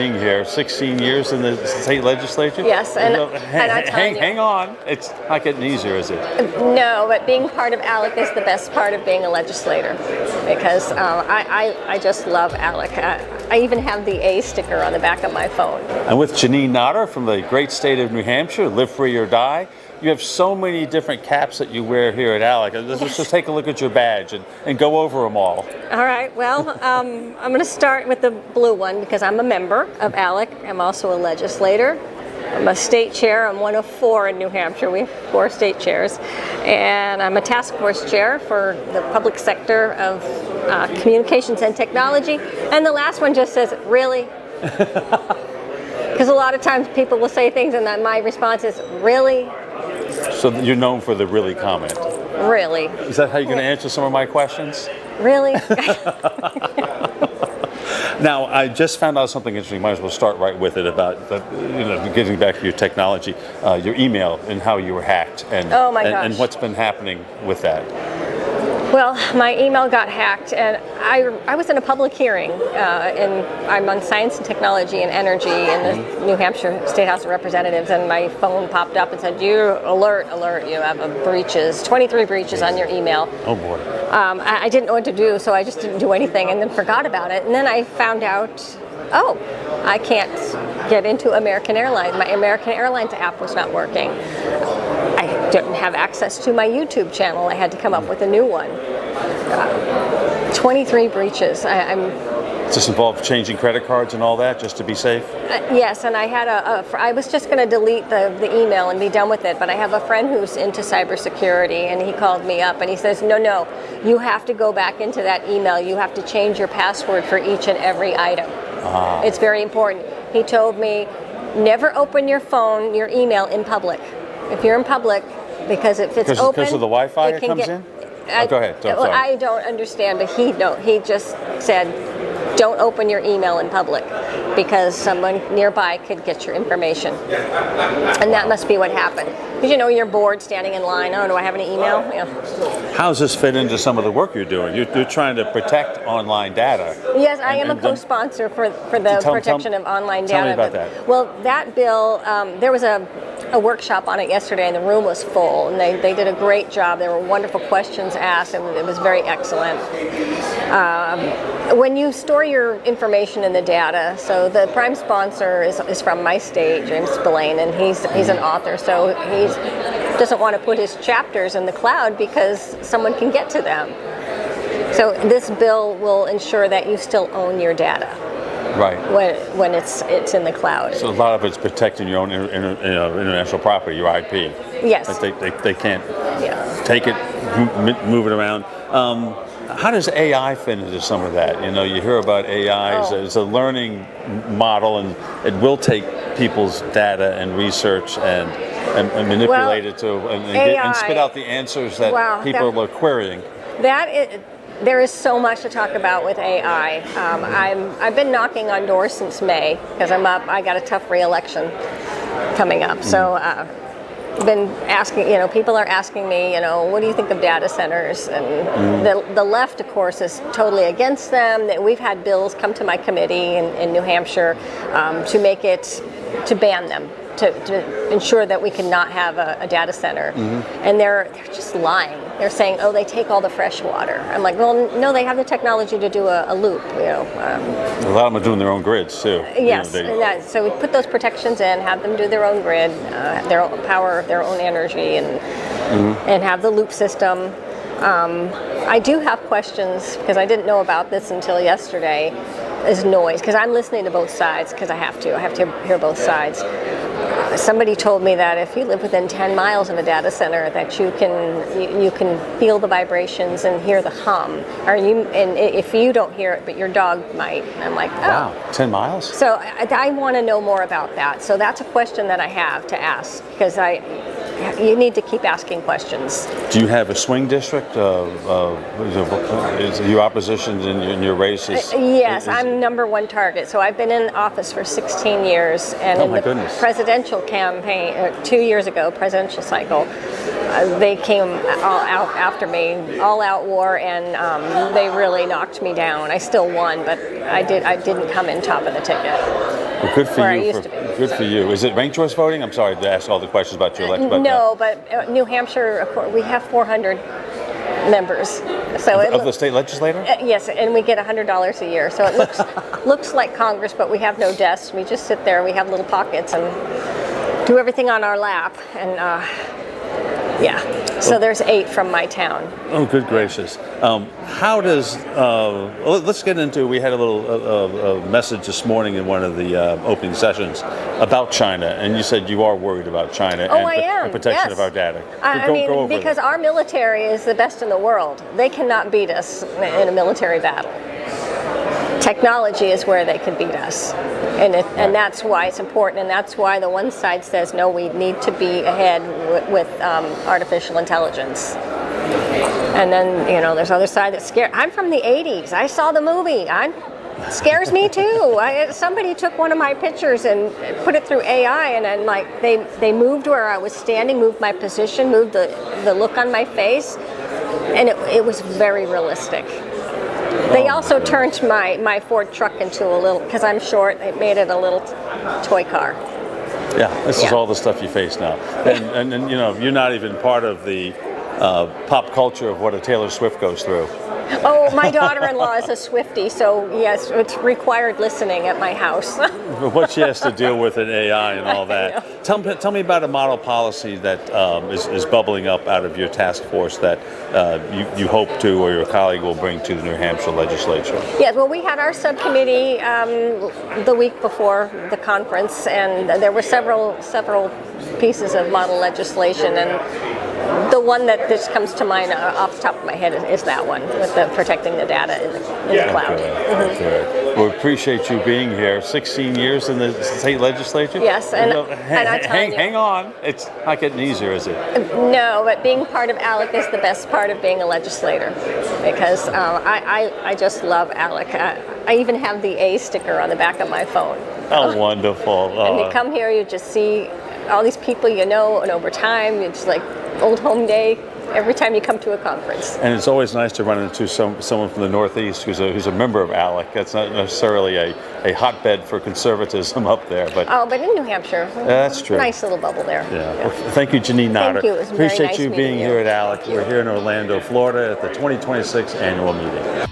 being here, 16 years in the state legislature. Yes, and I tell you, hang on, it's not getting easier, is it? No, but being part of ALEC is the best part of being a legislator, because I just love ALEC. I even have the A sticker on the back of my phone. And with Jeanine Notter from the great state of New Hampshire, Live Free or Die, you have so many different caps that you wear here at ALEC. Let's just take a look at your badge and go over them all. All right, well, I'm going to start with the blue one because I'm a member of ALEC. I'm also a legislator. I'm a state chair. I'm one of 4 in New Hampshire. We have 4 state chairs. And I'm a task force chair for the public sector of communications and technology. And the last one just says, really? Because a lot of times people will say things and my response is, really? So you're known for the really comment. Really. Is that how you're going to answer some of my questions? Really? Now, I just found out something interesting. Might as well start right with it about getting back to your technology, your email and how you were hacked, and oh my gosh. And what's been happening with that. Well, my email got hacked, and I was in a public hearing, and I'm on Science and Technology and Energy in the New Hampshire State House of Representatives, and my phone popped up and said, "You alert, you have 23 breaches on your email." Oh boy. I didn't know what to do, so I just didn't do anything, and then forgot about it. And then I found out, oh, I can't get into American Airlines. My American Airlines app was not working. I didn't have access to my YouTube channel. I had to come up with a new one. 23 breaches. Does this involve changing credit cards and all that just to be safe? Yes, and I had I was just going to delete the email and be done with it, but I have a friend who's into cybersecurity, and he called me up and he says, no, you have to go back into that email. You have to change your password for each and every item. It's very important. He told me, never open your email in public. If you're in public, because if it's open, because of the Wi-Fi it comes in? Go ahead. Well, I don't understand, but he just said, don't open your email in public because someone nearby could get your information. And that must be what happened. Because you're bored standing in line. Oh, do I have any email? Yeah. How does this fit into some of the work you're doing? You're trying to protect online data. Yes, I am a co-sponsor for the protection of online data. Tell me about that. Well, that bill, there was a workshop on it yesterday, and the room was full, and they did a great job. There were wonderful questions asked, and it was very excellent. When you store your information in the data, so the prime sponsor is from my state, James Spillane, and he's an author, so he doesn't want to put his chapters in the cloud because someone can get to them. So this bill will ensure that you still own your data. Right. When it's in the cloud. So a lot of it's protecting your own intellectual property, your IP. Yes. They can't take it, move it around. How does AI fit into some of that? You hear about AI as a learning model, and it will take people's data and research and manipulate it and spit out the answers that people are querying. There is so much to talk about with AI. I've been knocking on doors since May because I got a tough re-election coming up. So I've been asking, people are asking me, what do you think of data centers? And the left, of course, is totally against them. We've had bills come to my committee in New Hampshire to ban them. To ensure that we cannot have a data center. And they're just lying. They're saying, oh, they take all the fresh water. I'm like, well, no, they have the technology to do a loop. A lot of them are doing their own grids too. Yes, so we put those protections in, have them do their own grid, their own power, their own energy, and have the loop system. I do have questions because I didn't know about this until yesterday. Is noise, because I'm listening to both sides because I have to hear both sides. Somebody told me that if you live within 10 miles of a data center, that you can feel the vibrations and hear the hum. And if you don't hear it, but your dog might. And I'm like, oh. Wow, 10 miles? So I want to know more about that. So that's a question that I have to ask because you need to keep asking questions. Do you have a swing district? Is your opposition in your races? Yes, I'm number 1 target. So I've been in office for 16 years, and in the presidential campaign 2 years ago, presidential cycle, they came all out after me, all-out war, and they really knocked me down. I still won, but I didn't come in top of the ticket. Well, good for where I you. used to be. Good for you. Is it ranked choice voting? I'm sorry to ask all the questions about your election. No, but New Hampshire, we have 400 members. So Of the state legislature? Yes, and we get $100 a year. So it looks like Congress, but we have no desks. We just sit there. We have little pockets and do everything on our lap. And yeah, so there's 8 from my town. Oh, good gracious. How does, let's get into, we had a little message this morning in one of the opening sessions about China, and you said you are worried about China and protection of our data. I mean, because our military is the best in the world. They cannot beat us in a military battle. Technology is where they can beat us. And that's why it's important, and that's why the one side says, no, we need to be ahead with artificial intelligence. And then, there's other side that's scared. I'm from the 80s. I saw the movie. Scares me too. Somebody took one of my pictures and put it through AI, and then they moved where I was standing, moved my position, moved the look on my face, and it was very realistic. They also turned my Ford truck into a little, because I'm short, they made it a little toy car. Yeah, this is all the stuff you face now. And you're not even part of the pop culture of what a Taylor Swift goes through. Oh, my daughter-in-law is a Swiftie, so yes, it's required listening at my house. What she has to deal with in AI and all that. Tell me about a model policy that is bubbling up out of your task force that you hope to, or your colleague will bring to the New Hampshire legislature. Yes, well, we had our subcommittee the week before the conference, and there were several pieces of model legislation, and the one that just comes to mind off the top of my head is that one with the protecting the data in the cloud. Okay. Well, we appreciate you being here. 16 years in the state legislature. Yes, and I tell you, hang on. It's not getting easier, is it? No, but being part of ALEC is the best part of being a legislator, because I just love ALEC. I even have the A sticker on the back of my phone. Oh, wonderful. And you come here, you just see all these people and over time, it's like old home day every time you come to a conference. And it's always nice to run into someone from the Northeast who's a member of ALEC. That's not necessarily a hotbed for conservatism up there, but in New Hampshire, that's true. Nice little bubble there. Yeah. Well, thank you, Jeanine Notter. Thank you. It was Appreciate very nice you being meeting here at ALEC. We're here in Orlando, Florida, at the 2026 annual meeting.